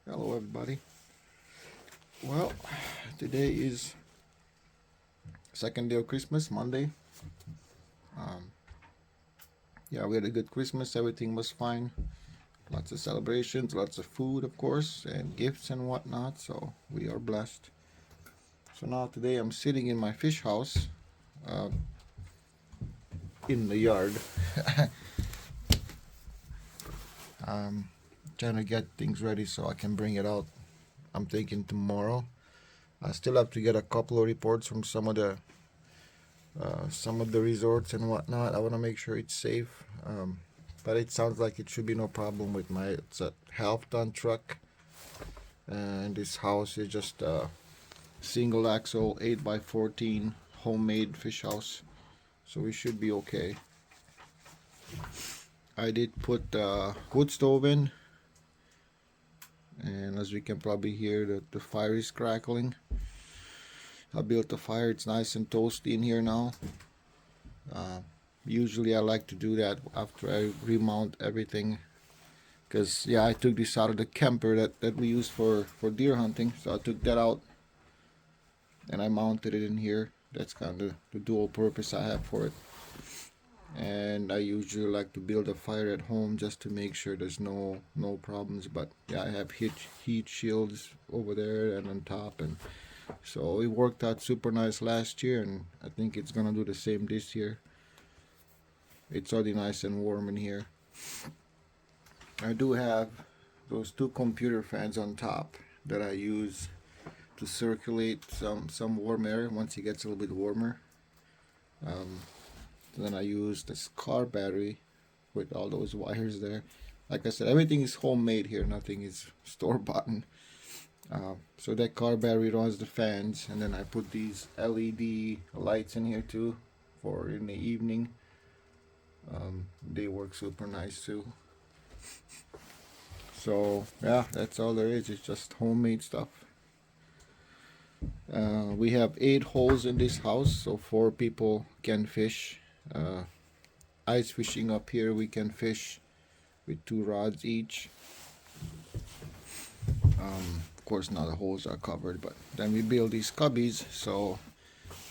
Hello everybody. Well, today is second day of Christmas, Monday. Um, yeah, we had a good Christmas. Everything was fine. Lots of celebrations, lots of food, of course, and gifts and whatnot. So we are blessed. So now today I'm sitting in my fish house, uh, in the yard, um, trying to get things ready so I can bring it out. I'm thinking tomorrow. I still have to get a couple of reports from some of the resorts and whatnot. I want to make sure it's safe. But it sounds like it should be no problem with it's a half ton truck. And this house is just a single axle 8x14 homemade fish house. So we should be okay. I did put wood stove in. And as we can probably hear, the fire is crackling. I built the fire. It's nice and toasty in here now. Usually I like to do that after I remount everything, because I took this out of the camper that we use for deer hunting. So I took that out and I mounted it in here. That's kind of the dual purpose I have for it. And I usually like to build a fire at home just to make sure there's no problems. But yeah, I have heat shields over there and on top, and so it worked out super nice last year, and I think it's gonna do the same this year. It's already nice and warm in here. I do have those two computer fans on top that I use to circulate some warm air once it gets a little bit warmer. Then I use this car battery with all those wires there. Like I said, everything is homemade here. Nothing is store bought. So that car battery runs the fans, and then I put these LED lights in here too for in the evening. They work super nice too. So yeah, that's all there is. It's just homemade stuff. We have 8 holes in this house, so 4 people can fish. Ice fishing up here, we can fish with 2 rods each. Of course, now the holes are covered, but then we build these cubbies, so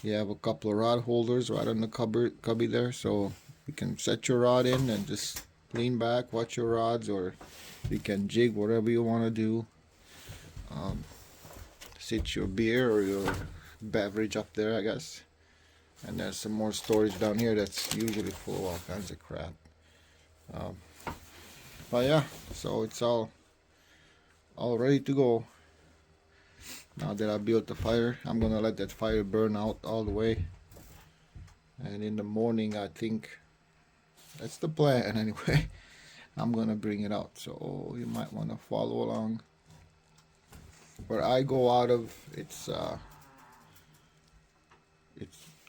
you have a couple of rod holders right on the cubby there, so you can set your rod in and just lean back, watch your rods, or you can jig whatever you want to do. Sit your beer or your beverage up there, I guess. And there's some more storage down here that's usually full of all kinds of crap. But yeah, so it's all ready to go. Now that I built the fire, I'm gonna let that fire burn out all the way. And in the morning, I think that's the plan anyway. I'm gonna bring it out, so you might want to follow along. Where I go out of, it's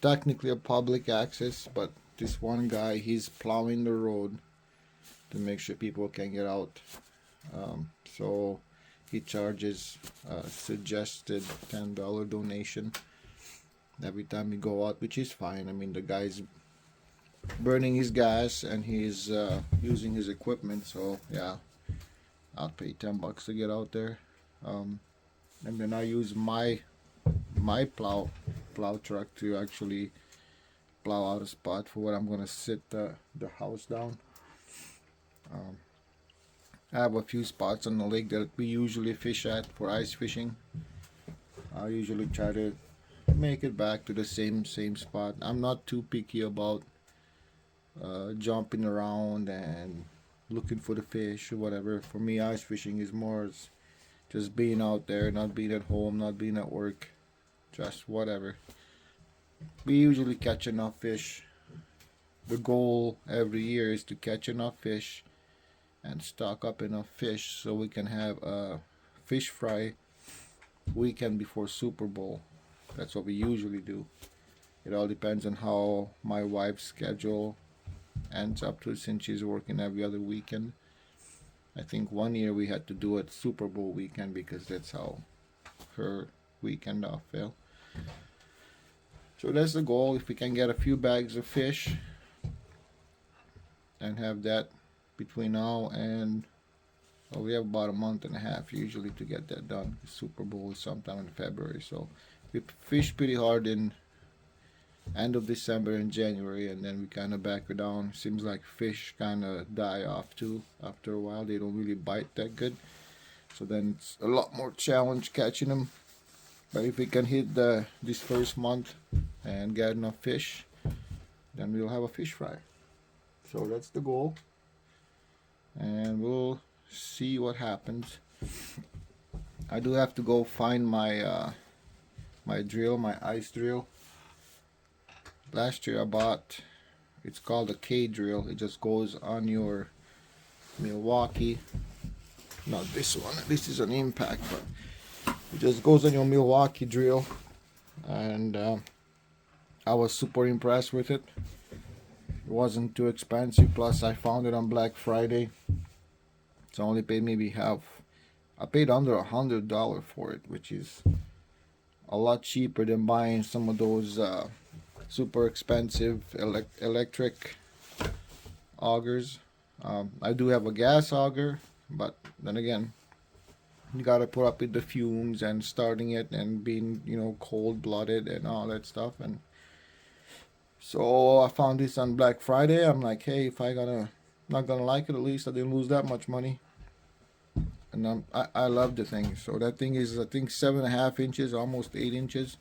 technically a public access, but this one guy, he's plowing the road to make sure people can get out. So he charges a suggested $10 donation every time you go out, which is fine. I mean, the guy's burning his gas and he's using his equipment, so yeah, I'll pay $10 to get out there. And then I use my plow truck to actually plow out a spot for where I'm gonna sit the house down. I have a few spots on the lake that we usually fish at for ice fishing. I usually try to make it back to the same spot. I'm not too picky about jumping around and looking for the fish or whatever. For me, ice fishing is more just being out there, not being at home, not being at work, just whatever. We usually catch enough fish. The goal every year is to catch enough fish and stock up enough fish so we can have a fish fry weekend before Super Bowl. That's what we usually do. It all depends on how my wife's schedule ends up to, since she's working every other weekend. I think one year we had to do it Super Bowl weekend because that's how her weekend off fell. So that's the goal. If we can get a few bags of fish and have that between now and So we have about a month and a half usually to get that done. The Super Bowl is sometime in February, so we fish pretty hard in end of December and January, and then we kind of back it down. Seems like fish kind of die off too after a while. They don't really bite that good, so then it's a lot more challenge catching them. But if we can hit this first month and get enough fish, then we'll have a fish fry. So that's the goal, and we'll see what happens. I do have to go find my my drill, my ice drill. Last year I bought, it's called a K drill. It just goes on your Milwaukee, not this one, this is an impact, but it just goes on your Milwaukee drill, and I was super impressed with it. It wasn't too expensive, plus I found it on Black Friday, so I only paid maybe half. I paid under $100 for it, which is a lot cheaper than buying some of those super expensive electric augers. I do have a gas auger, but then again, you gotta put up with the fumes and starting it and being, you know, cold-blooded and all that stuff. And so I found this on Black Friday. I'm like, hey, if not gonna like it, at least I didn't lose that much money. And I love the thing. So that thing is, I think, 7.5 inches, almost 8 inches.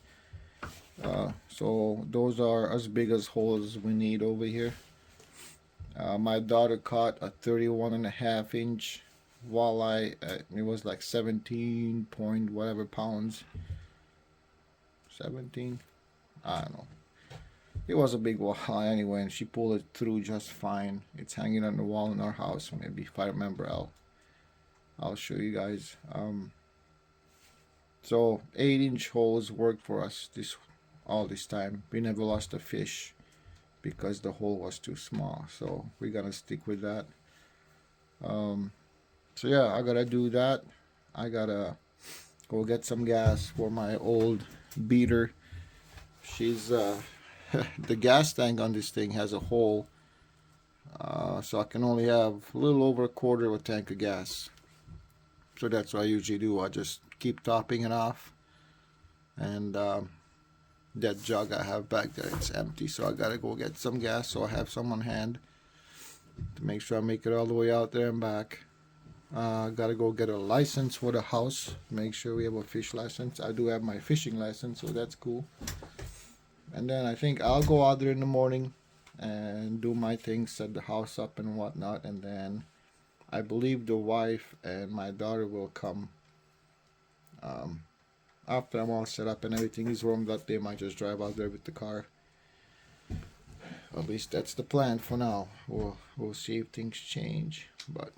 So those are as big as holes we need over here. My daughter caught a 31.5 inch walleye. It was like 17 point whatever pounds. 17, I don't know. It was a big walleye anyway, and she pulled it through just fine. It's hanging on the wall in our house. Maybe if I remember, I'll show you guys. So 8-inch holes worked for us all this time. We never lost a fish because the hole was too small, so we're gonna stick with that. So yeah, I gotta do that. I gotta go get some gas for my old beater. She's the gas tank on this thing has a hole, so I can only have a little over a quarter of a tank of gas. So that's what I usually do. I just keep topping it off, and that jug I have back there, it's empty, so I gotta go get some gas, so I have some on hand to make sure I make it all the way out there and back. Gotta go get a license for the house, make sure we have a fish license. I do have my fishing license, so that's cool. And then I think I'll go out there in the morning and do my things, set the house up and whatnot, and then I believe the wife and my daughter will come after I'm all set up and everything is warmed up. They might just drive out there with the car. At least that's the plan for now. We'll see if things change, but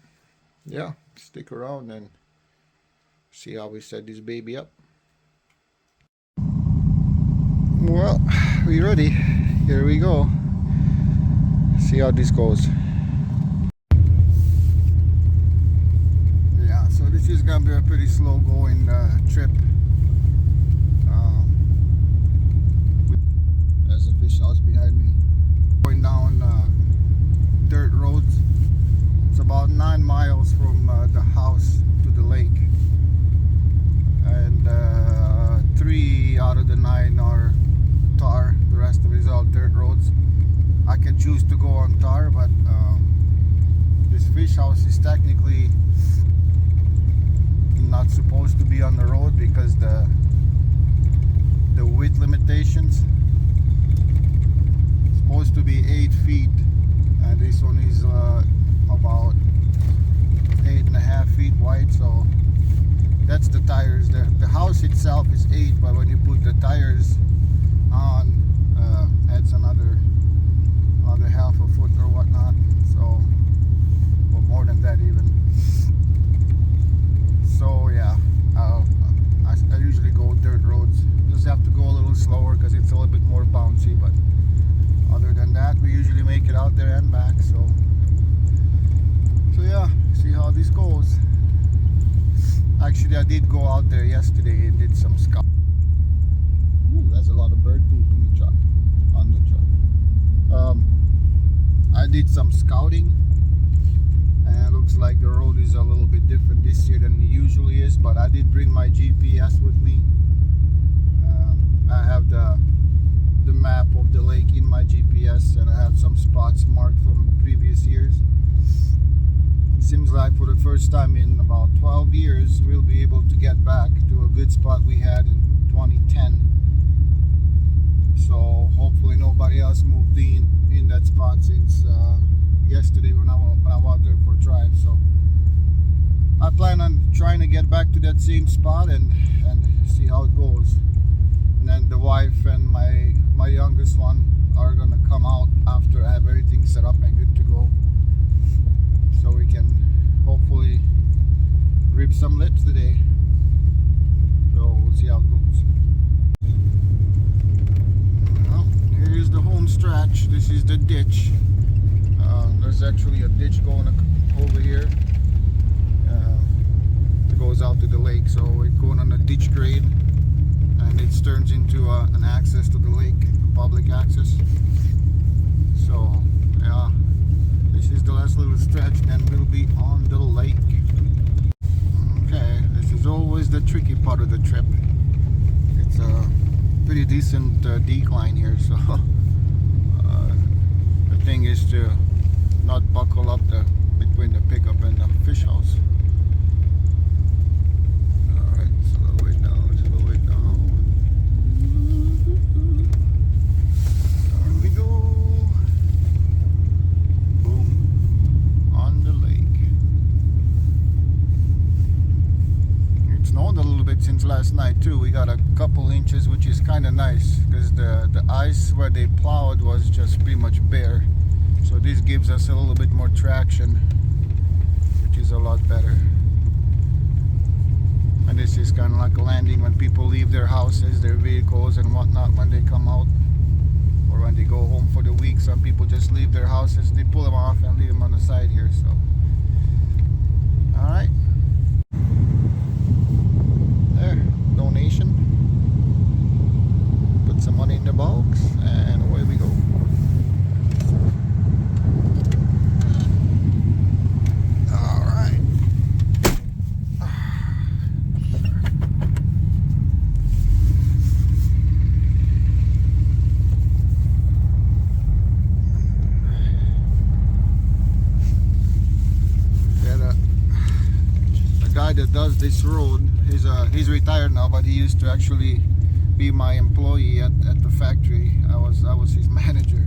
yeah, stick around and see how we set this baby up. Well, we ready. Here we go. See how this goes. Yeah, so this is gonna be a pretty slow going trip. There's a fish house behind me. Going down dirt roads. It's about 9 miles from the house to the lake, and 3 out of the 9 are tar. The rest of it is all dirt roads. I can choose to go on tar, but this fish house is technically not supposed to be on the road because the width limitations. It's supposed to be 8 feet, and this one is about 8.5 feet wide. So that's the tires. The house itself is 8, but when you put the tires on, adds another half a foot or whatnot. So, or more than that even. So yeah, I usually go dirt roads. Just have to go a little slower because it's a little bit more bouncy, but other than that, we usually make it out there and back. So yeah, see how this goes. Actually, I did go out there yesterday and did some scout. Ooh, there's a lot of bird poop in the truck, on the truck. I did some scouting, and it looks like the road is a little bit different but I did bring my GPS with me. I have the map of the lake in my GPS, and I have some spots marked from previous years. It seems like for the first time in about 12 years we'll be able to get back to a good spot we had in 2010. So hopefully nobody else moved in that spot since yesterday when I was there for a drive. So I plan on trying to get back to that same spot and see how it goes. And then the wife and my youngest one are gonna come out after I have everything set up and good to go, so we can hopefully rip some lips today. So we'll see how it goes. Well, here's the home stretch. This is the ditch. There's actually a ditch going over here. It goes out to the lake, so we're going on a ditch grade, and it turns into an access to the lake, public access. So yeah, this is the last little stretch, then we'll be on the lake. Okay, this is always the tricky part of the trip. It's a pretty decent decline here, so the thing is to not buckle up between the pickup and the fish house. Alright, slow it down, slow it down. There we go. Boom. On the lake. It snowed a little bit since last night too. We got a couple inches, which is kind of nice because the ice where they plowed was just pretty much bare. So this gives us a little bit more traction, which is a lot better. And this is kind of like a landing when people leave their houses, their vehicles and whatnot when they come out, or when they go home for the week. Some people just leave their houses, they pull them off and leave them on the side here. So alright, there, donation, put some money in the box and away we go. That does this road, he's retired now, but he used to actually be my employee at the factory. I was his manager.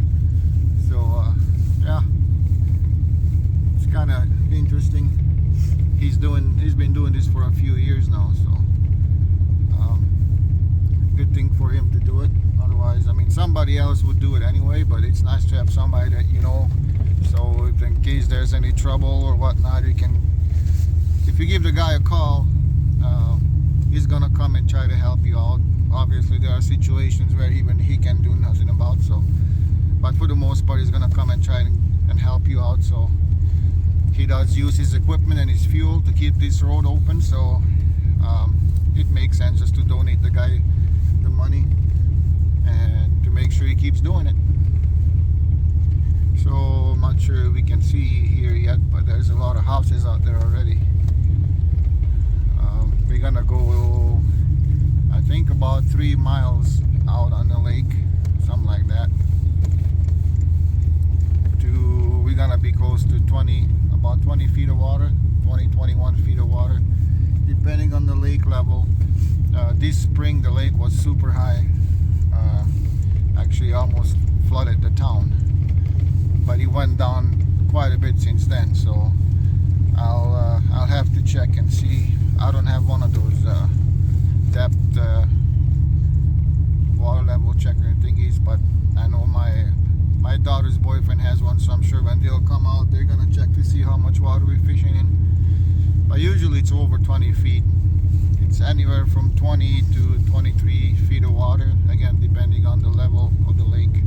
So yeah, it's kind of interesting. He's been doing this for a few years now, so good thing for him to do it. Otherwise, I mean, somebody else would do it anyway, but it's nice to have somebody that you know, so if in case there's any trouble or whatnot, you can, if you give the guy a call, he's gonna come and try to help you out. Obviously there are situations where even he can do nothing about, so, but for the most part he's gonna come and try and help you out. So he does use his equipment and his fuel to keep this road open, so it makes sense just to donate the guy the money and to make sure he keeps doing it. So I'm not sure we can see here yet, but there's a lot of houses out there already. We're gonna go, I think, about 3 miles out on the lake, something like that. We're gonna be close to about 20 feet of water, 21 feet of water, depending on the lake level. This spring the lake was super high, actually almost flooded the town, but it went down quite a bit since then. So I'll have to check and see. I don't have one of those depth water level checker thingies, but I know my daughter's boyfriend has one, so I'm sure when they'll come out they're gonna check to see how much water we're fishing in. But usually it's over 20 feet. It's anywhere from 20 to 23 feet of water, again depending on the level of the lake.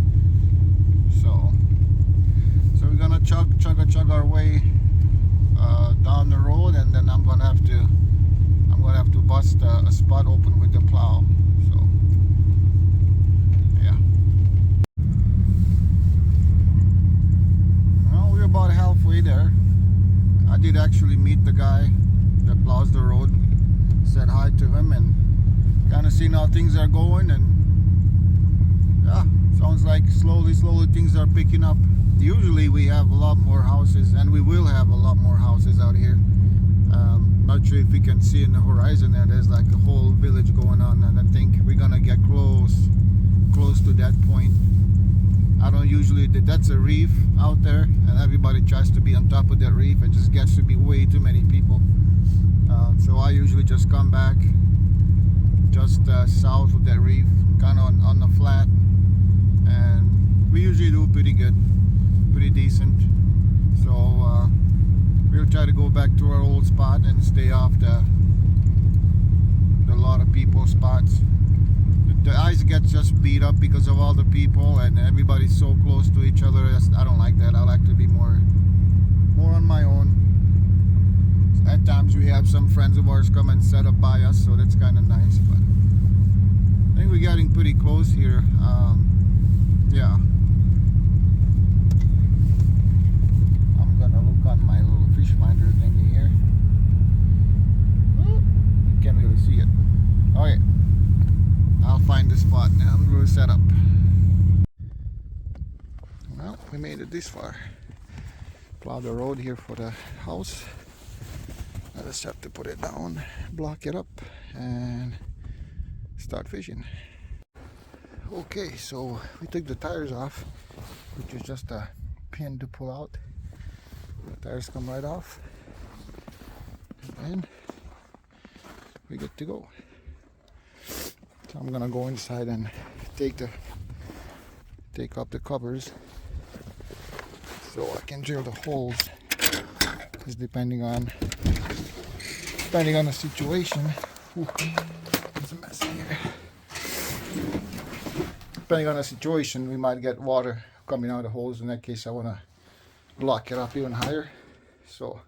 So we're gonna chug our way down the road, and then I'm gonna have to bust a spot open with the plow. So yeah, well, we're about halfway there. I did actually meet the guy that plows the road, said hi to him and kind of seen how things are going, and yeah, sounds like slowly things are picking up. Usually we have a lot more houses, and we will have a lot more houses out here. Not sure if we can see in the horizon there, there's like a whole village going on, and I think we're gonna get close to that point. I don't usually, that's a reef out there, and everybody tries to be on top of that reef, and just gets to be way too many people. So I usually just come back just south of that reef, kind of on the flat, and we usually do pretty good, pretty decent. So we'll try to go back to our old spot and stay off the lot of people spots. The ice gets just beat up because of all the people, and everybody's so close to each other. I don't like that. I like to be more on my own. At times we have some friends of ours come and set up by us, so that's kind of nice. But I think we're getting pretty close here. Yeah. I'm gonna look on my little fish finder thingy here. You can't really see it. Okay. I'll find the spot now. I'm going to set up. Well, we made it this far. Plow the road here for the house. I just have to put it down, block it up, and start fishing. Okay, so we took the tires off, which is just a pin to pull out. The tires come right off, and we're good to go. So I'm gonna go inside and take off the covers so I can drill the holes. Because depending on the situation, there's a mess in here. Depending on the situation, we might get water coming out of the holes. In that case, I want to block it up even higher. So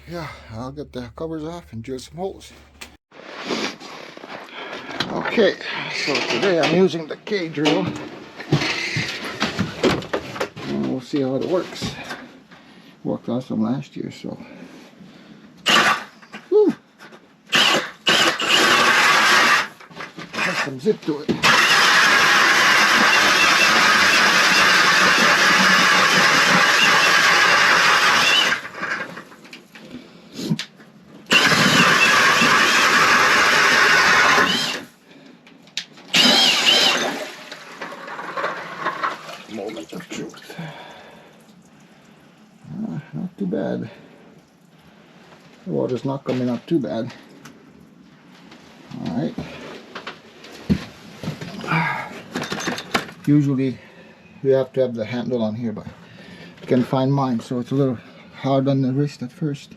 yeah, I'll get the covers off and drill some holes. Okay, so today I'm using the K drill, and we'll see how it works. Worked awesome last year, so whew. Has some zip to it. Moment of truth. Not too bad. The water's not coming up too bad. Alright. Usually you have to have the handle on here, but I can't find mine, so it's a little hard on the wrist at first.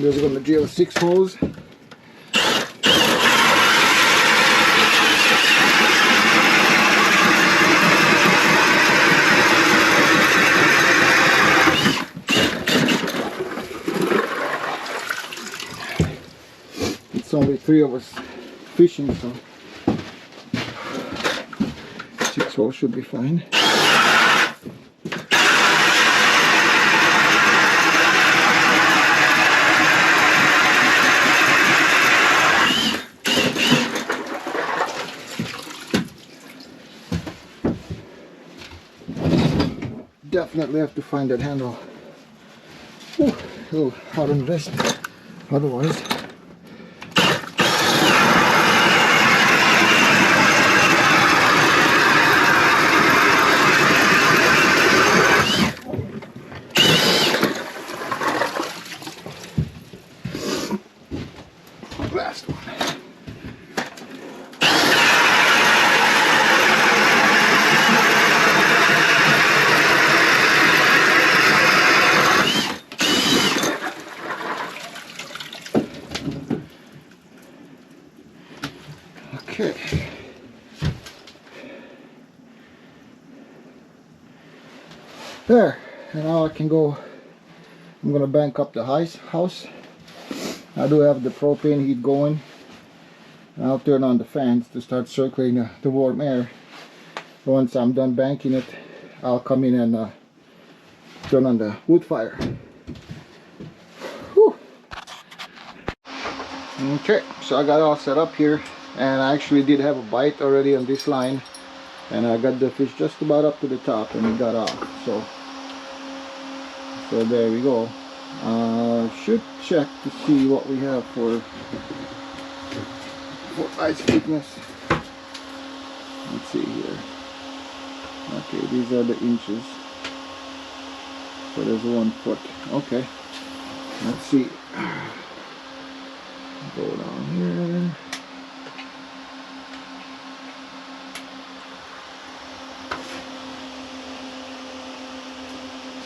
We're going to drill 6 holes. It's only 3 of us fishing, so 6 holes should be fine. Definitely have to find that handle. Ooh, a little hard on the wrist. Otherwise, last one. Okay. There. and now I can go. I'm gonna bank up the house. I do have the propane heat going. And I'll turn on the fans to start circulating the warm air. Once I'm done banking it, I'll come in and turn on the wood fire. Whew. Okay, so I got all set up here, and I actually did have a bite already on this line, and I got the fish just about up to the top and it got off. So there we go. Should check to see what we have for ice thickness. Let's see here. Okay, these are the inches. So there's 1 foot. Okay, let's see. Go down here.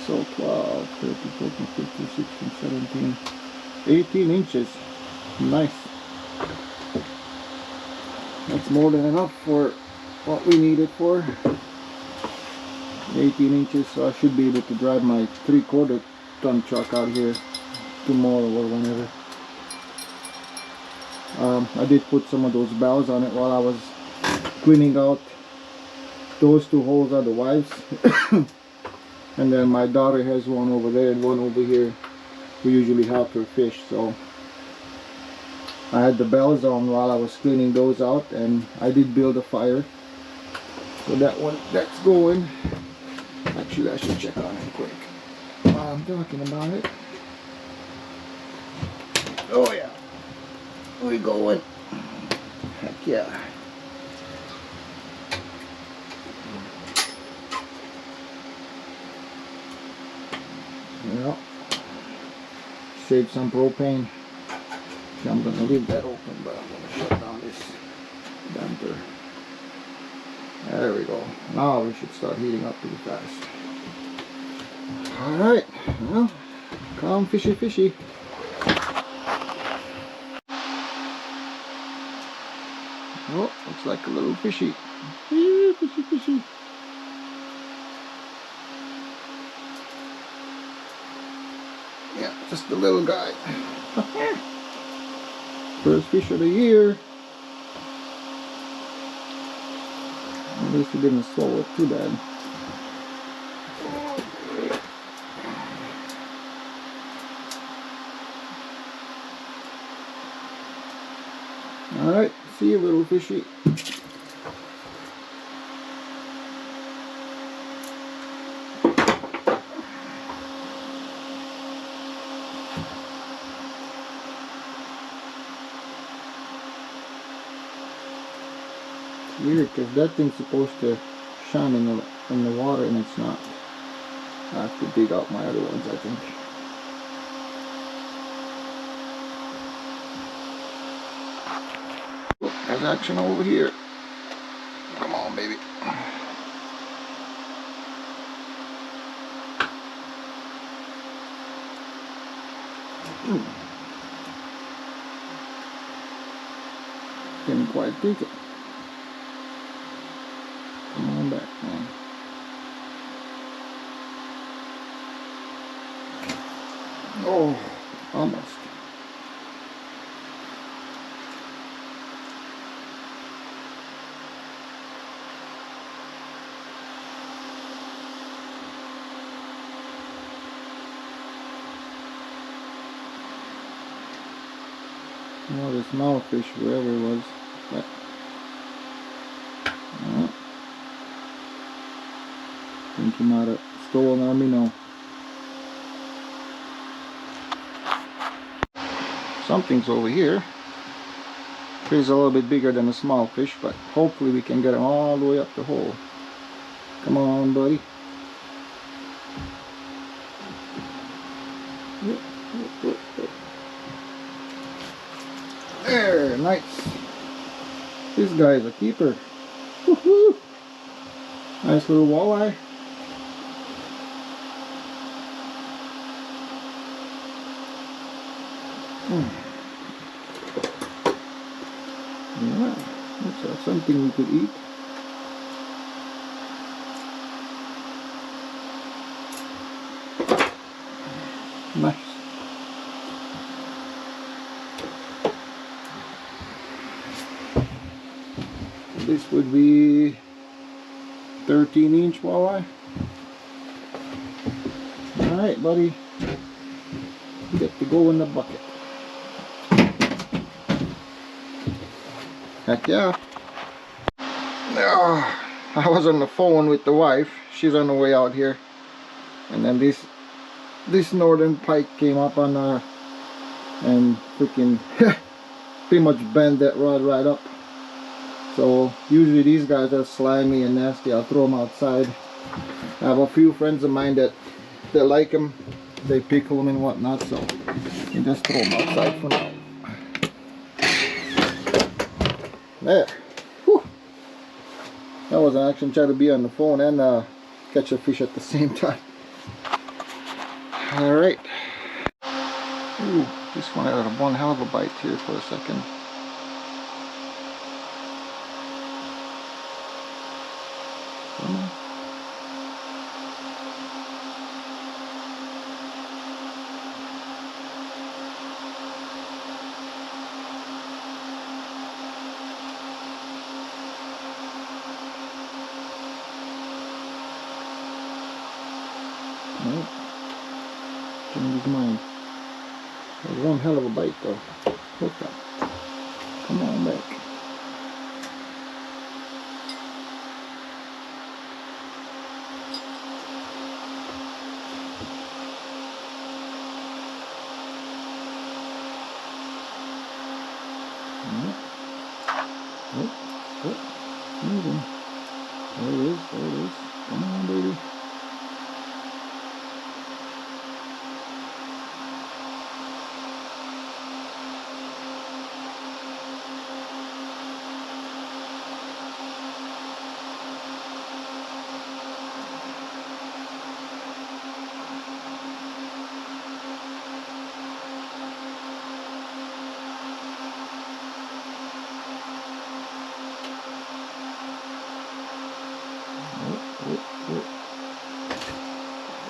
So 12, 13, 14, 15, 16, 17, 18 inches. Nice. That's more than enough for what we need it for. 18 inches, so I should be able to drive my 3/4 ton truck out here tomorrow or whenever. I did put some of those valves on it while I was cleaning out those 2 holes are the wives. And then my daughter has one over there and one over here. We usually help her fish, so I had the bells on while I was cleaning those out, and I did build a fire. So that's going. Actually, I should check on it quick while I'm talking about it. Oh yeah, we going. Heck yeah. Well, save some propane. I'm gonna leave that open, but I'm gonna shut down this damper. There we go. Now we should start heating up pretty fast. Alright, well, come fishy fishy. Oh, looks like a little fishy. Fishy fishy. Yeah, just a little guy. First fish of the year. At least he didn't swallow it too bad. Alright, see you, little fishy. Weird, because that thing's supposed to shine in the water and it's not. I have to dig out my other ones, I think. Oh, there's action over here. Come on, baby. Didn't quite think it. Come on back, man. Oh, almost. Oh, this mouthfish, wherever it was, but I think he might have stolen on me now. Something's over here. He's a little bit bigger than a small fish, but hopefully we can get him all the way up the hole. Come on, buddy. There, nice. This guy is a keeper. Woohoo! Nice little walleye. Yeah, that's something we could eat. Nice. This would be 13-inch walleye. Alright, buddy. You get to go in the bucket. Heck yeah. I was on the phone with the wife. She's on the way out here. And then this northern pike came up on her and freaking pretty much bent that rod right up. So usually these guys are slimy and nasty. I'll throw them outside. I have a few friends of mine that like them. They pickle them and whatnot, so you just throw them outside for now. There. Whew. That was an action. Try to be on the phone and catch a fish at the same time. Alright. Ooh, this one had one hell of a bite here for a second. Come on. Nope. Change mine. That was one hell of a bite though. Look up. Come on back. Moving. There it is, there it is. Come on, baby.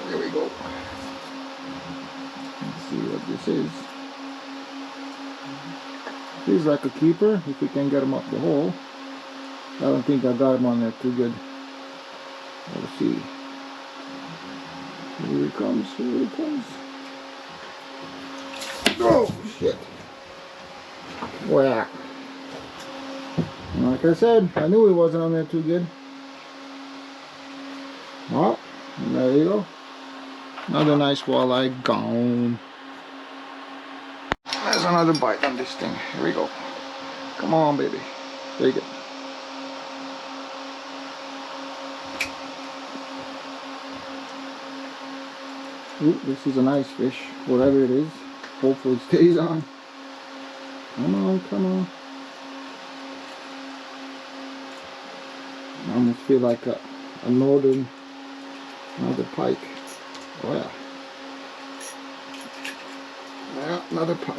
There we go. Let's see what this is. This is like a keeper, if we can get him up the hole. I don't think I got him on there too good. Let's see. Here he comes, here he comes. Oh, shit. Whack. Like I said, I knew he wasn't on there too good. Well, there you go. Another nice walleye gone. There's another bite on this thing. Here we go. Come on, baby. Take it. Ooh, this is a nice fish, whatever it is. Hopefully it stays on. Come on, come on. I almost feel like a northern, another pike. Oh yeah. Yeah, another pike.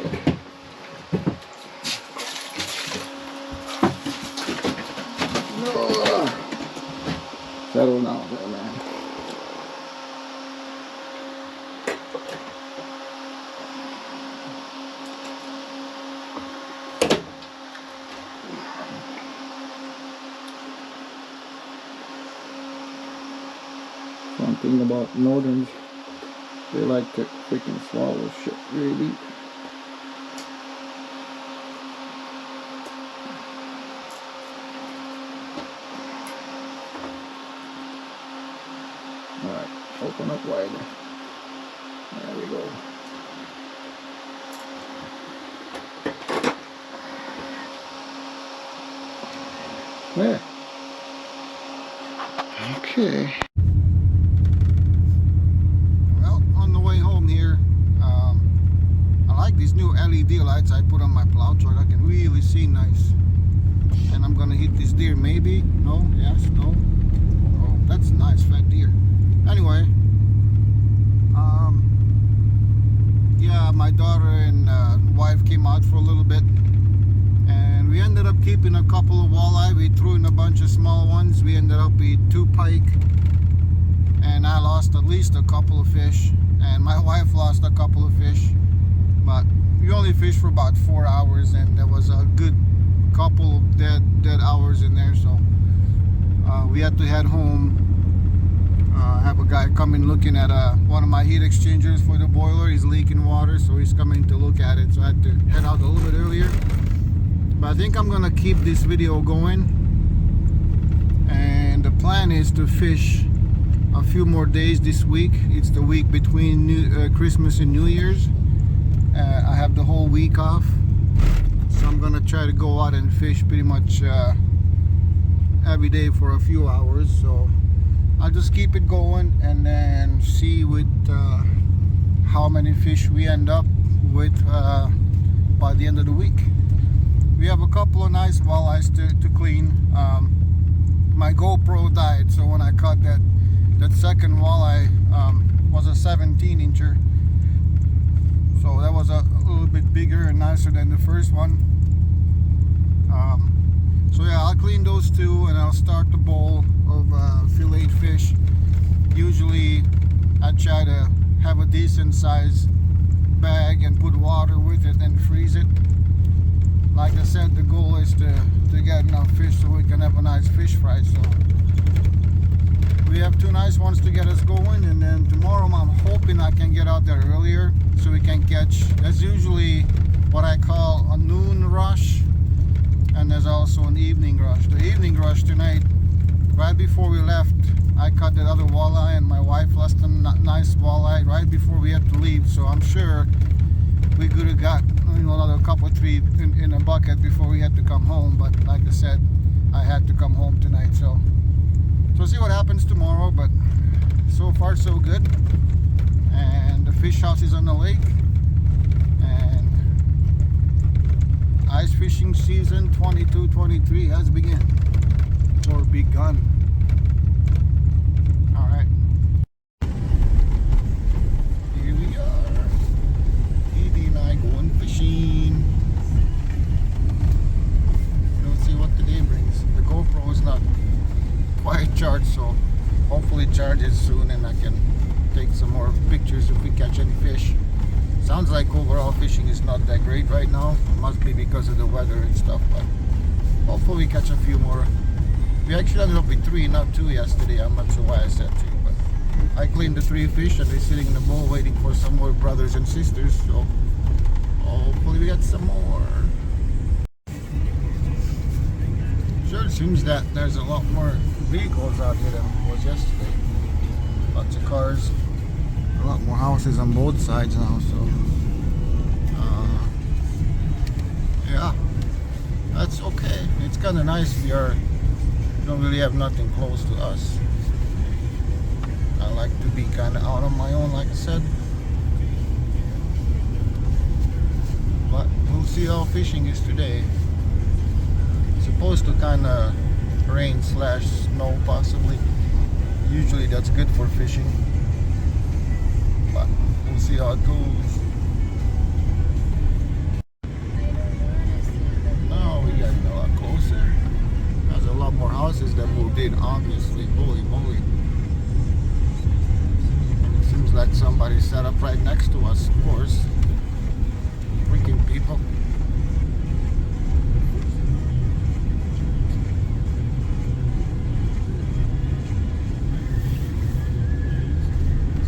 Settle down there, man. One thing about northerns, they like to freaking swallow shit really deep. Alright, open up wider. There we go. There. Okay. These new LED lights I put on my plow truck, I can really see nice. And I'm gonna hit this deer, maybe? No? Yes? No? Oh, that's a nice fat deer. Anyway, yeah, my daughter and wife came out for a little bit, and we ended up keeping a couple of walleye. We threw in a bunch of small ones. We ended up with 2 pike, and I lost at least a couple of fish. and my wife lost a couple of fish, but we only fished for about 4 hours, and there was a good couple of dead hours in there, so we had to head home. Have a guy coming looking at one of my heat exchangers for the boiler. He's leaking water, so he's coming to look at it, so I had to head out a little bit earlier. But I think I'm gonna keep this video going, and the plan is to fish a few more days this week. It's the week between Christmas and New Year's. I have the whole week off, so I'm gonna try to go out and fish pretty much every day for a few hours. So I'll just keep it going and then see with how many fish we end up with by the end of the week. We have a couple of nice walleyes to clean. My GoPro died, so when I caught that second walleye was a 17-incher, so that was a little bit bigger and nicer than the first one. So yeah, I'll clean those two and I'll start the bowl of fillet fish. Usually I try to have a decent size bag and put water with it and freeze it. Like I said, the goal is to get enough fish so we can have a nice fish fry. So we have two nice ones to get us going, and then tomorrow I'm hoping I can get out there earlier so we can catch. That's usually what I call a noon rush, and there's also an evening rush. The evening rush tonight, right before we left, I caught that other walleye, and my wife lost a nice walleye right before we had to leave. So I'm sure we could have got another couple, three in a bucket before we had to come home. But like I said, I had to come home tonight. So see what happens tomorrow. But so far so good. And the fish house is on the lake, and ice fishing season 22-23 has begun. All right, here we are. Edie and I going fishing. We'll see what the day brings. The GoPro is not quite charged, so hopefully it charges soon and I can take some more pictures if we catch any fish. Sounds like overall fishing is not that great right now. It must be because of the weather and stuff, but hopefully we catch a few more. We actually ended up with 3, not 2 yesterday. I'm not sure why I said 2, but I cleaned the 3 fish and they're sitting in the bowl waiting for some more brothers and sisters, so hopefully we get some more. Sure seems that there's a lot more vehicles out here than was yesterday. Lots of cars, a lot more houses on both sides now, so yeah, that's okay. It's kind of nice. We don't really have nothing close to us. I like to be kind of out on my own, like I said. But we'll see how fishing is today. It's supposed to kind of rain / snow possibly. Usually that's good for fishing, but we'll see how it goes. Now we getting a lot closer. There's a lot more houses that moved in, obviously. Holy moly. And it seems like somebody set up right next to us, of course. Freaking people.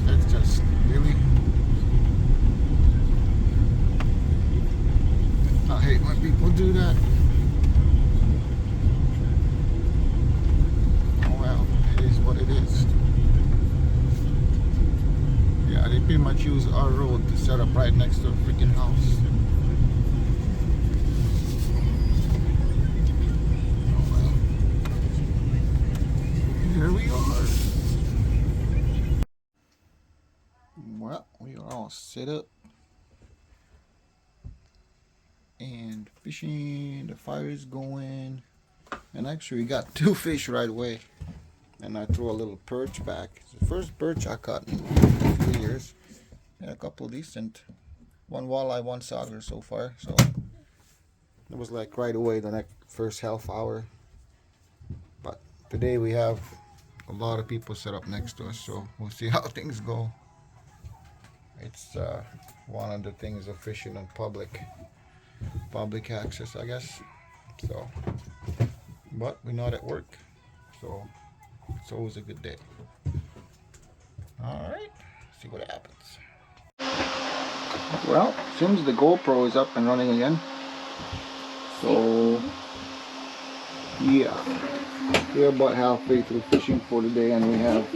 That's just really... I hate when people do that. What it is. Yeah, they pretty much use our road to set up right next to a freaking house. Oh well. Here we are. Well, we are all set up and fishing. The fire is going, and actually we got 2 fish right away. And I threw a little perch back. It's the first perch I caught in a few years. Yeah, a couple decent. 1 walleye, 1 sauger so far. So it was like right away the first half hour. But today we have a lot of people set up next to us, so we'll see how things go. It's one of the things of fishing on public access, I guess. So, but we're not at work, so it's always a good day. All right, see what happens. Well, seems the GoPro is up and running again. So yeah, we're about halfway through fishing for the day, and we have,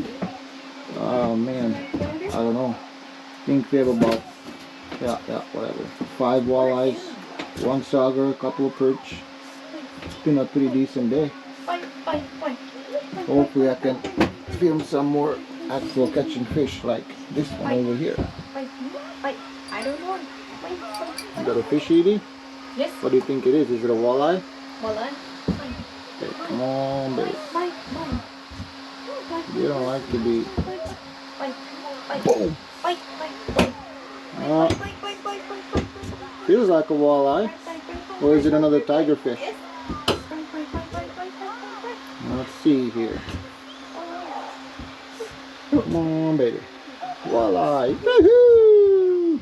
oh man, I don't know, I think we have about, whatever, 5 walleyes, 1 sauger, a couple of perch. It's been a pretty decent day. Hopefully I can film some more actual catching fish like this one over here. I don't know. You got a fish, Edie? Yes. What do you think it is? Is it a walleye? Walleye. Okay, come on, baby. You don't like to be... Boom! Feels like a walleye. Or is it another tiger fish? Let's see here. Come on, baby. Walleye. Woohoo!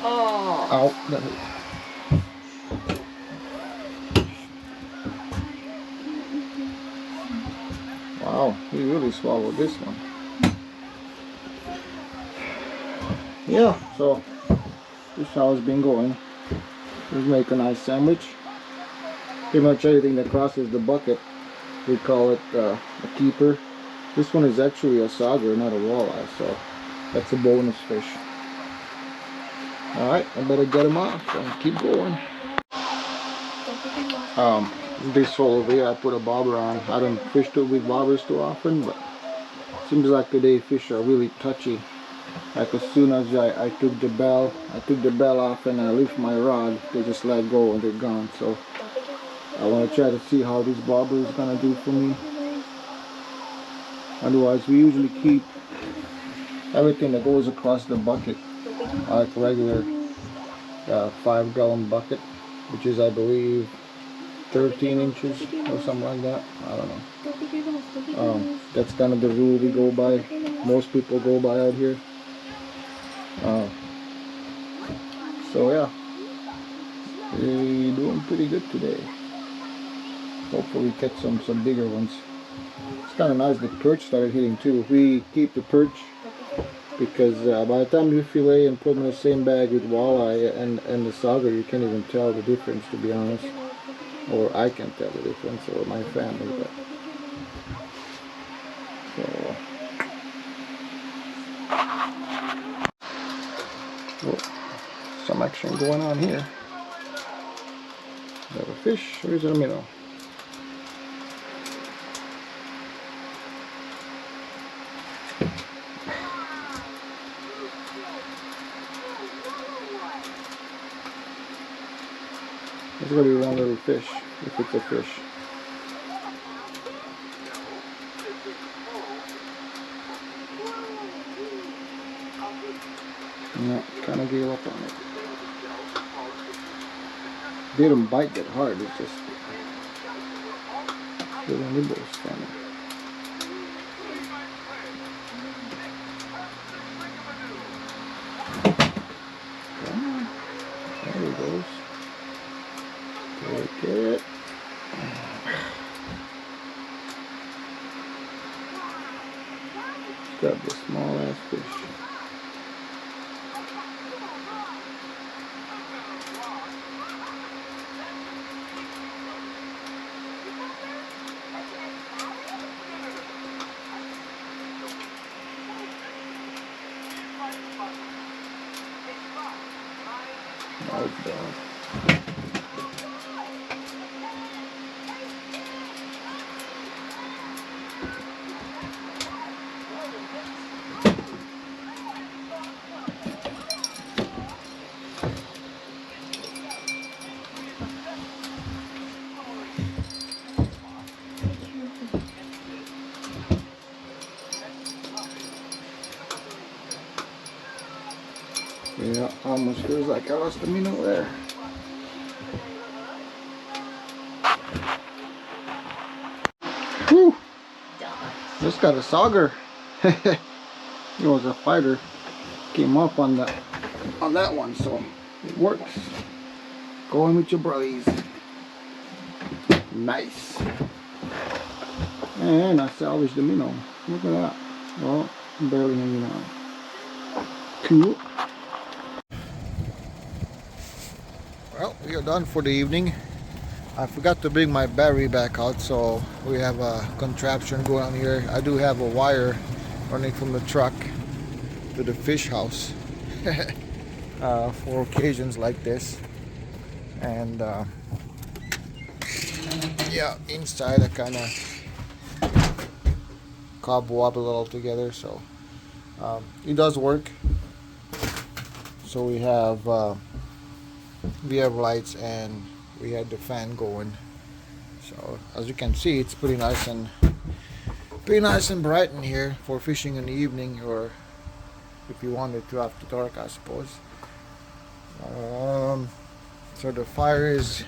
Oh. Ow, that hurt. Wow, he really swallowed this one. Yeah, so this is how it's been going. Just make a nice sandwich. Pretty much everything that crosses the bucket, we call it a keeper. This one is actually a sauger, not a walleye, so that's a bonus fish. Alright, I better get him off and keep going. This hole over here I put a bobber on. I don't fish with bobbers too often, but it seems like today fish are really touchy. Like as soon as I took the bell off and I lift my rod, they just let go and they're gone. So I want to try to see how this bobber is gonna do for me. Otherwise, we usually keep everything that goes across the bucket, like regular 5-gallon bucket, which is, I believe, 13 inches or something like that. I don't know. That's kind of the rule we go by. Most people go by out here. So yeah, we're doing pretty good today. Hopefully catch some bigger ones. It's kind of nice the perch started hitting too. We keep the perch because by the time you fillet and put them in the same bag with walleye and the sauger, you can't even tell the difference, to be honest. Or I can't tell the difference, or my family. But so, some action going on here. Is that a fish or is it a minnow? It's gonna be one little fish, if it's a fish. No, kind of gave up on it. Didn't bite that hard, it's just little nibbles from it. There he goes. Take it. Grab the small ass fish. Now it's done. Yeah, almost feels like I lost a minnow there. Whew! Just got a sauger. He was a fighter. came off on that one, so it works. Going with your brothies. Nice. And I salvaged the minnow. Look at that. Well, I'm barely hanging on. Cool. Well, we are done for the evening. I forgot to bring my battery back out, so we have a contraption going on here. I do have a wire running from the truck to the fish house for occasions like this. And yeah, inside I kind of cobweb a little together, so it does work. So we have lights and we had the fan going, so as you can see, it's pretty nice and bright in here for fishing in the evening, or if you wanted to after dark, I suppose. So the fire is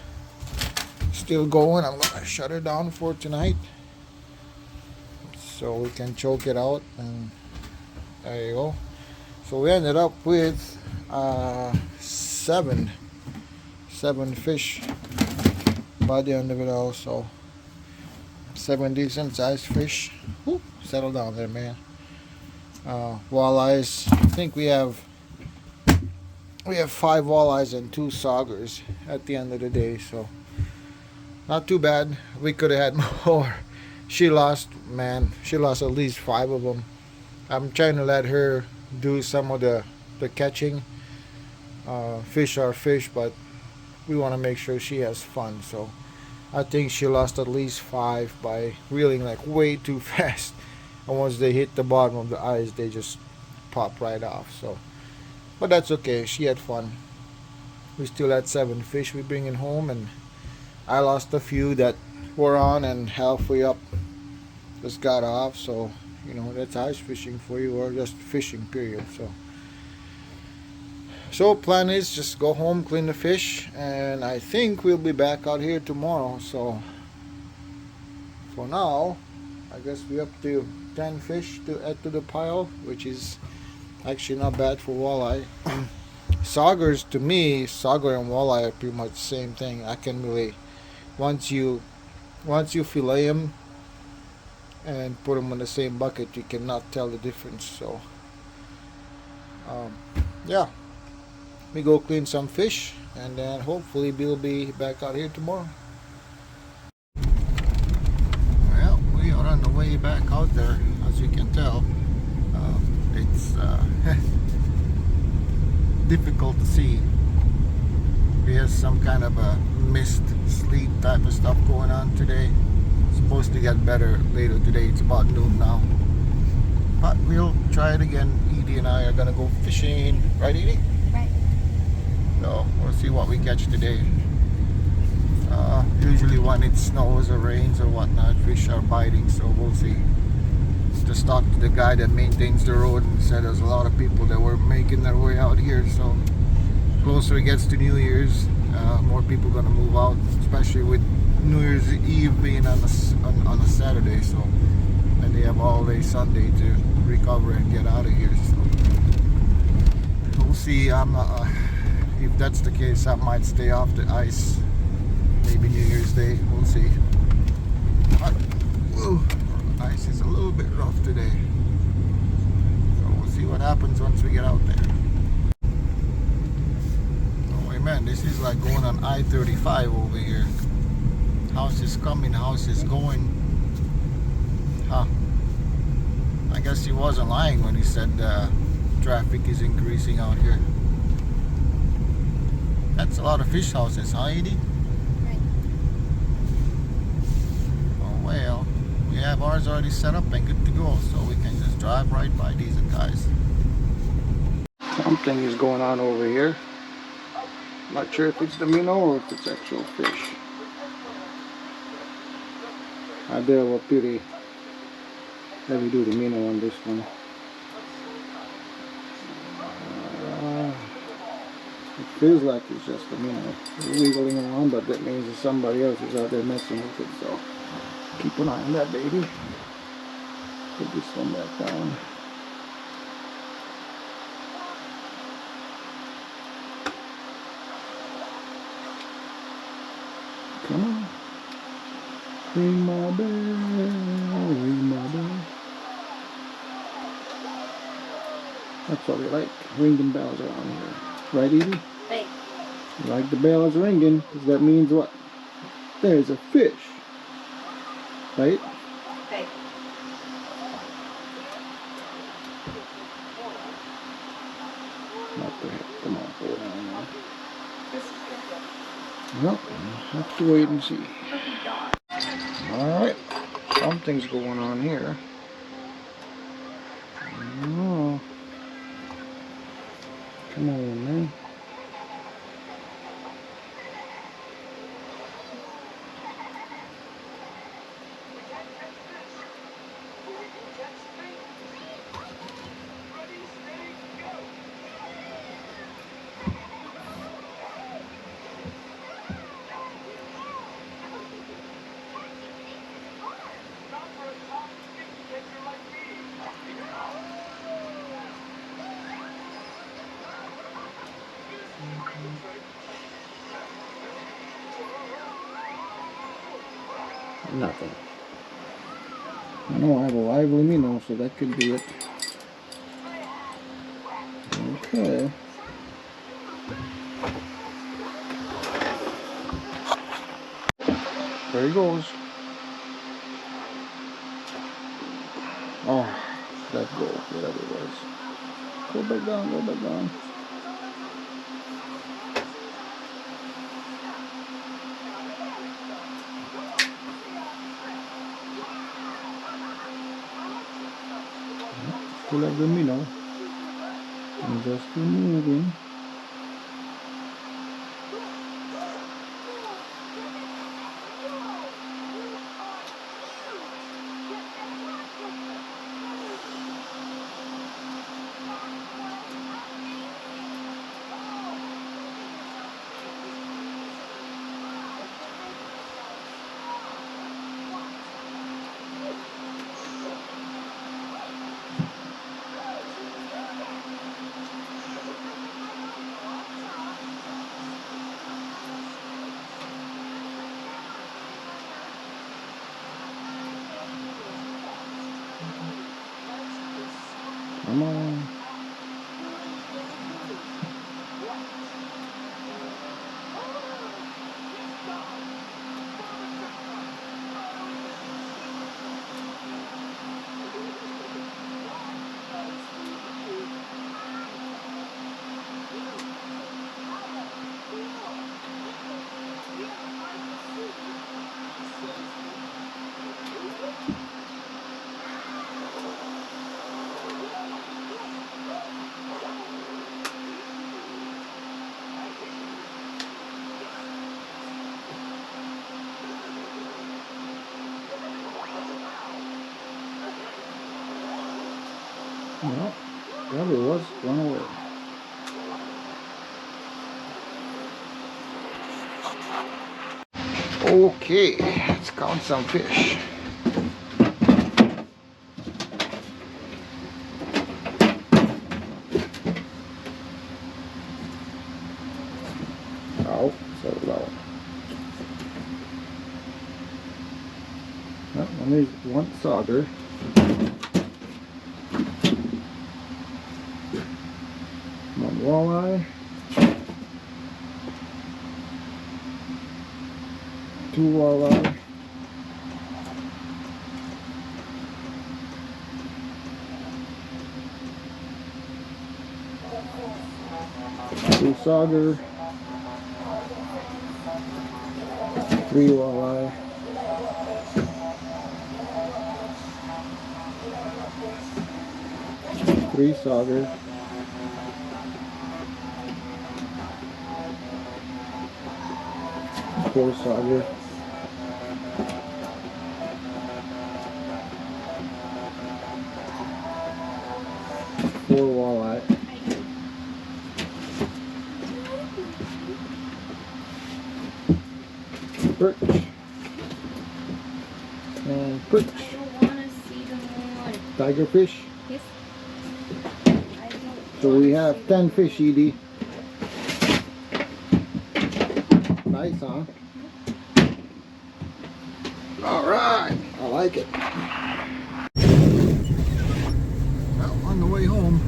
still going. I'm gonna shut it down for tonight so we can choke it out, and there you go. So we ended up with seven fish by the end of it all. So 7 decent sized fish. Woo, settle down there, man. Walleyes, I think we have 5 walleyes and 2 saugers at the end of the day, so not too bad. We could have had more. She lost at least 5 of them. I'm trying to let her do some of the catching. Fish are fish, but we want to make sure she has fun, so I think she lost at least 5 by reeling like way too fast, and once they hit the bottom of the ice they just pop right off. So, but that's okay, she had fun. We still had 7 fish we bringing home, and I lost a few that were on and halfway up just got off. So you know, that's ice fishing for you, or just fishing period. So plan is just go home, clean the fish, and I think we'll be back out here tomorrow. So for now, I guess we're up to 10 fish to add to the pile, which is actually not bad for walleye. Saugers, to me, sauger and walleye are pretty much the same thing. I can really, once you fillet them and put them in the same bucket, you cannot tell the difference. So yeah, we go clean some fish, and then hopefully we'll be back out here tomorrow. Well, we are on the way back out there. As you can tell, it's difficult to see. There's some kind of a mist, sleet type of stuff going on today. It's supposed to get better later today. It's about noon now, but we'll try it again. Edie and I are gonna go fishing, right, Edie? Right. So we'll see what we catch today. Usually when it snows or rains or whatnot, fish are biting, so we'll see. Just talked to the guy that maintains the road and said there's a lot of people that were making their way out here. So closer it gets to New Year's, more people are gonna move out, especially with New Year's Eve being on a Saturday. So, and they have all day Sunday to recover and get out of here. So we'll see. If that's the case, I might stay off the ice. Maybe New Year's Day. We'll see. But, whoa, ice is a little bit rough today. So we'll see what happens once we get out there. Oh wait, man, this is like going on I-35 over here. House is coming, house is going. Huh. I guess he wasn't lying when he said traffic is increasing out here. That's a lot of fish houses, huh, Edie? Right. Oh well, we have ours already set up and good to go, so we can just drive right by these guys. Something is going on over here. Not sure if it's the minnow or if it's actual fish. I dare what pity. Let me do the minnow on this one. It feels like it's just a minnow wiggling around, but that means that somebody else is out there messing with it. So keep an eye on that, baby. Put this one back down. Ring my bell, ring my bell. That's what we like, ringing bells around here. Right, Edie? Right. You like the bells ringing, because that means what? There's a fish. Right? Right. Not the heck. Come on, go down now. Well, we'll have to wait and see. Alright, something's going on here. Oh. Come on, man. Nothing. I know I have a lively minnow, so that could be it. Okay. There he goes. Oh, let go, whatever it was. Go back down, go back down. Still have the minnow. I'm just moving. Come on. Well, there it was, gone away. Okay, let's count some fish. Ow, so low. Well, one sauger. One walleye. 2 walleye. 2 sauger. 3 walleye. 3 sauger. 4 sauger. 4 walleye. Perch. And perch. I don't want to see the moon. Tigerfish. Yes. So we have 10 fish, Edie. Nice, huh? All right, I like it. Well, on the way home,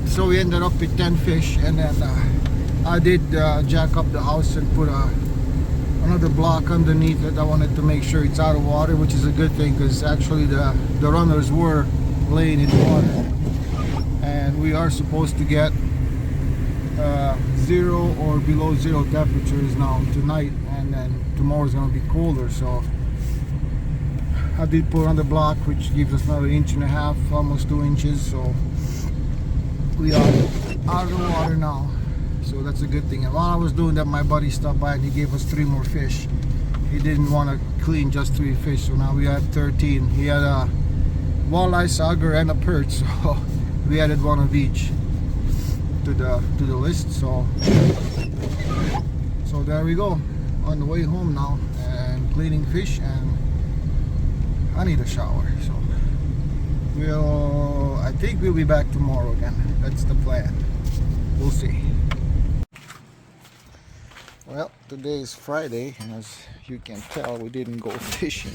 so we ended up with 10 fish, and then I did jack up the house and put another block underneath it. I wanted to make sure it's out of water, which is a good thing because actually the runners were laying in water, and we are supposed to get 0 or below 0 temperatures now tonight, and then tomorrow is going to be colder. So I did put on the block, which gives us another 1.5 inches, almost 2 inches. So we are out of the water now, so that's a good thing. And while I was doing that, my buddy stopped by and he gave us 3 more fish. He didn't want to clean just 3 fish, so now we have 13. He had a walleye, sauger, and a perch, so we added 1 of each to the list. So there we go, on the way home now and cleaning fish, and I need a shower. So I think we'll be back tomorrow again. That's the plan. We'll see. Well, today is Friday, and as you can tell, we didn't go fishing.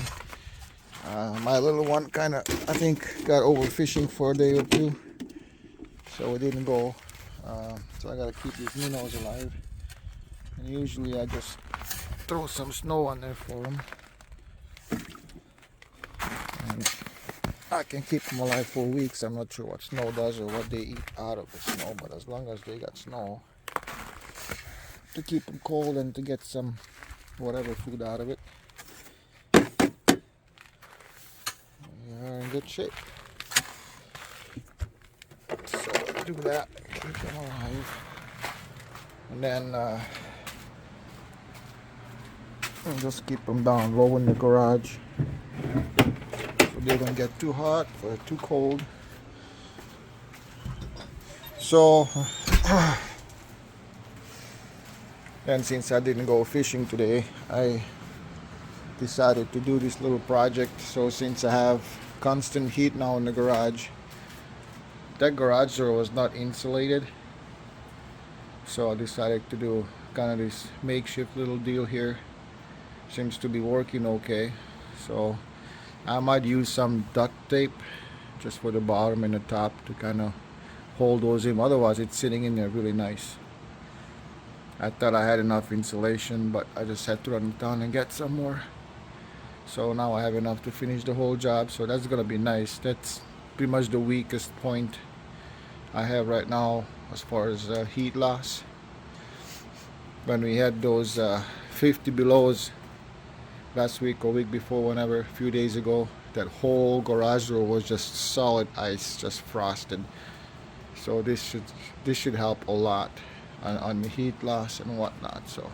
My little one kind of, I think, got overfishing for a day or 2, so we didn't go. So I gotta keep these minnows alive, and usually I just throw some snow on there for them, and I can keep them alive for weeks. I'm not sure what snow does or what they eat out of the snow, but as long as they got snow to keep them cold and to get some whatever food out of it, we are in good shape. So do that, keep them alive, and then just keep them down low in the garage so they don't get too hot or too cold. So and since I didn't go fishing today, I decided to do this little project. So since I have constant heat now in the garage, that garage door was not insulated, so I decided to do kind of this makeshift little deal here. Seems to be working okay, so I might use some duct tape just for the bottom and the top to kind of hold those in. Otherwise it's sitting in there really nice. I thought I had enough insulation, but I just had to run down and get some more. So now I have enough to finish the whole job, so that's gonna be nice. That's pretty much the weakest point I have right now as far as heat loss. When we had those 50 belows last week or week before, whenever, a few days ago, that whole garage door was just solid ice, just frosted. So this should help a lot on the heat loss and whatnot. So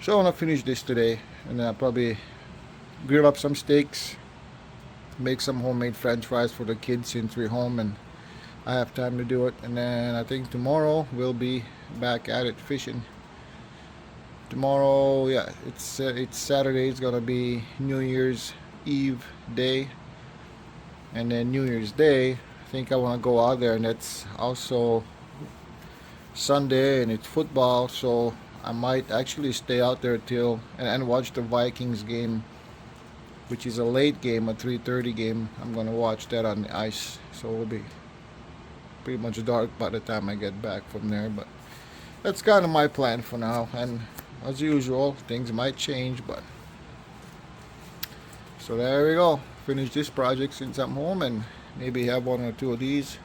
I want to finish this today, and then I'll probably grill up some steaks, make some homemade french fries for the kids since we're home and I have time to do it. And then I think tomorrow we'll be back at it fishing. Tomorrow, yeah, it's Saturday. It's gonna be New Year's Eve day, and then New Year's Day I think I want to go out there, and it's also Sunday and it's football, so I might actually stay out there till and watch the Vikings game, which is a late game, a 3:30 game. I'm gonna watch that on the ice, so it'll be pretty much dark by the time I get back from there. But that's kind of my plan for now, and as usual things might change. But so there we go, finish this project since I'm home, and maybe have 1 or 2 of these,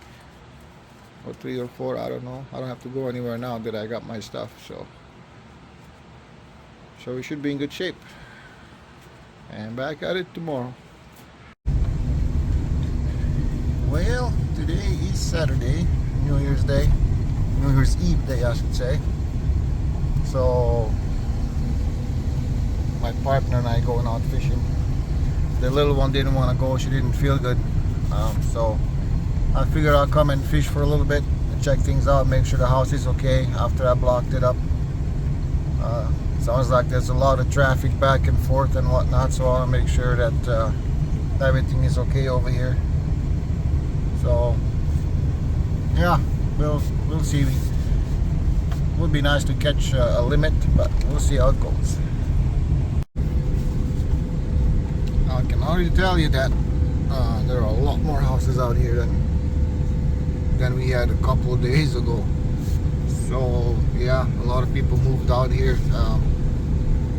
or 3 or 4, I don't know. I don't have to go anywhere now that I got my stuff, so we should be in good shape, and back at it tomorrow. Well, today is Saturday, New Year's Day, New Year's Eve day I should say. So my partner and I going out fishing. The little one didn't want to go, she didn't feel good, so I figured I'll come and fish for a little bit and check things out, make sure the house is okay after I blocked it up. Sounds like there's a lot of traffic back and forth and whatnot, so I want to make sure that everything is okay over here. So yeah, we'll see. It would be nice to catch a limit, but we'll see how it goes. I can already tell you that there are a lot more houses out here than we had a couple of days ago. So yeah, a lot of people moved out here.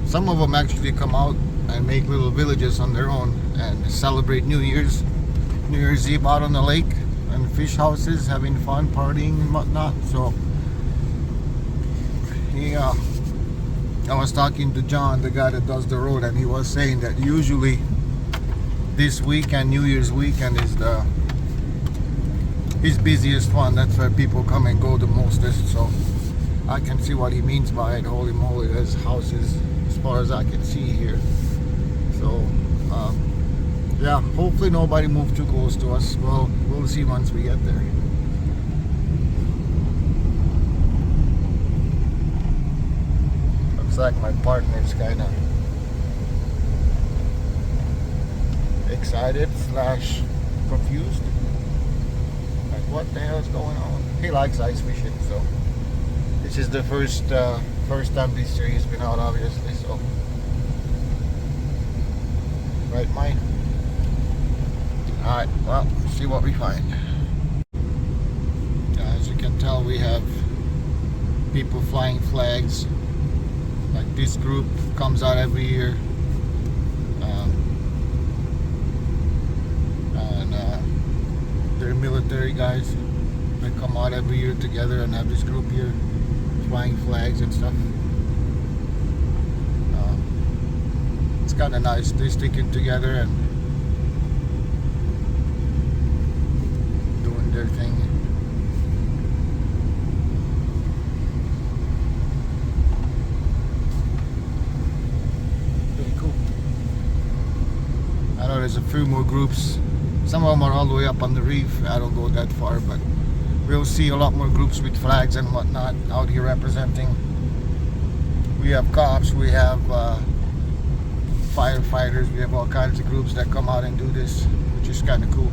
Some of them actually come out and make little villages on their own and celebrate New Year's Eve out on the lake and fish houses, having fun, partying and whatnot. So yeah, I was talking to John, the guy that does the road, and he was saying that usually this weekend, New Year's weekend, is his busiest one. That's where people come and go the mostest. So I can see what he means by it. Holy moly, there's houses as far as I can see here. So yeah, hopefully nobody moved too close to us. Well, we'll see once we get there. Looks like my partner's kind of excited / confused. Like, what the hell is going on? He likes ice fishing, so this is the first time this year he's been out, obviously. So, right, Mike? All right. Well, see what we find. As you can tell, we have people flying flags. Like, this group comes out every year. They're military guys. They come out every year together and have this group here flying flags and stuff. It's kind of nice. They're sticking together and doing their thing. Pretty cool. I know there's a few more groups. Some of them are all the way up on the reef. I don't go that far, but we'll see a lot more groups with flags and whatnot out here representing. We have cops, we have firefighters, we have all kinds of groups that come out and do this, which is kind of cool.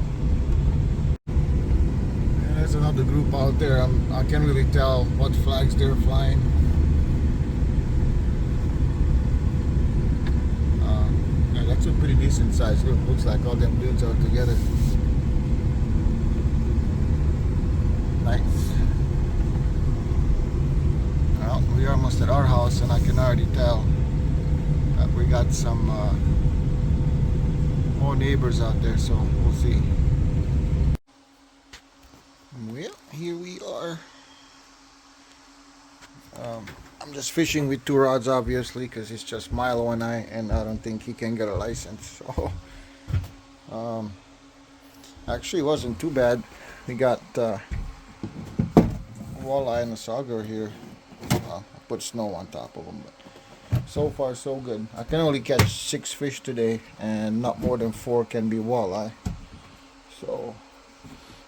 And there's another group out there. I can't really tell what flags they're flying. That's a pretty decent size group. Looks like all them dudes are together. Nice. Well, we are almost at our house, and I can already tell that we got some more neighbors out there, so we'll see. Well, here we are. I'm just fishing with 2 rods, obviously, because it's just Milo and I don't think he can get a license. So actually it wasn't too bad. We got walleye and a sauger here. I put snow on top of them, but so far so good. I can only catch 6 fish today, and not more than 4 can be walleye. So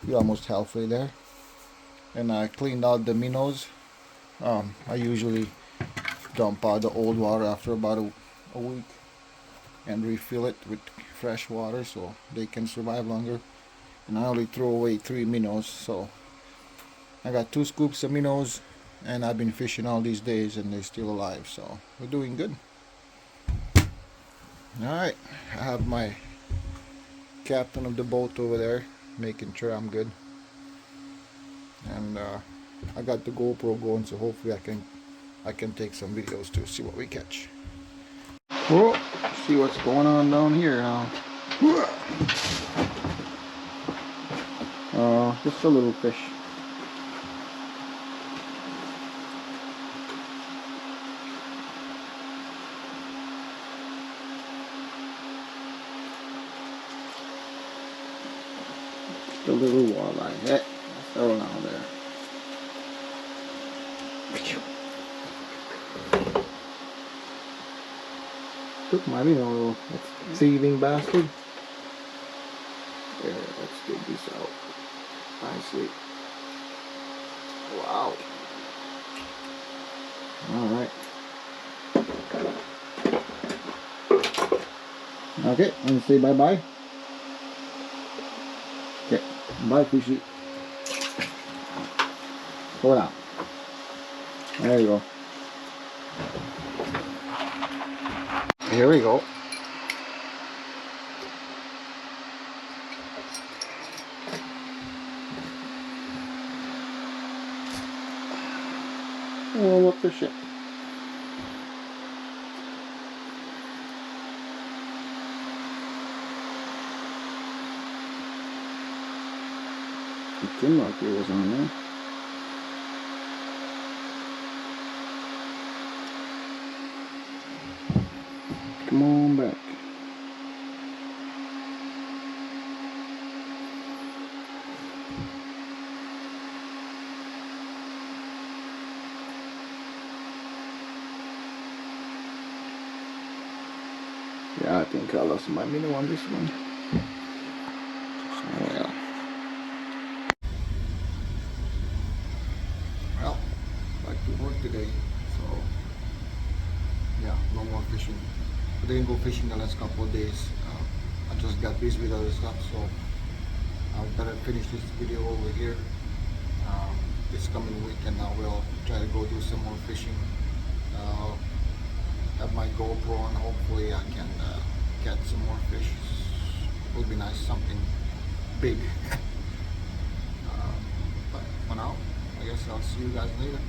we're almost halfway there. And I cleaned out the minnows. I usually dump out the old water after about a week and refill it with fresh water so they can survive longer. And I only throw away 3 minnows, so I got 2 scoops of minnows, and I've been fishing all these days and they're still alive, so we're doing good. Alright, I have my captain of the boat over there making sure I'm good, and I got the GoPro going, so hopefully I can take some videos to see what we catch. Whoa, see what's going on down here now. Just a little fish. Just a little walleye. Hey, throw it out there. Took my little thieving bastard. There, let's dig this out nicely. Wow. Alright. Okay, and say bye bye. Okay, bye fishy. Pull it out. There you go. Here we go. fish it. It seemed like it was on there. Come on back. Yeah, I think I lost my minnow on this one. Oh well. Well, back to work today, so yeah, no more fishing. I didn't go fishing the last couple of days. I just got busy with other stuff, so I better finish this video over here. This coming weekend I will try to go do some more fishing. Have my GoPro on, hopefully I can catch some more fish. It would be nice, something big. But for now, I guess I'll see you guys later.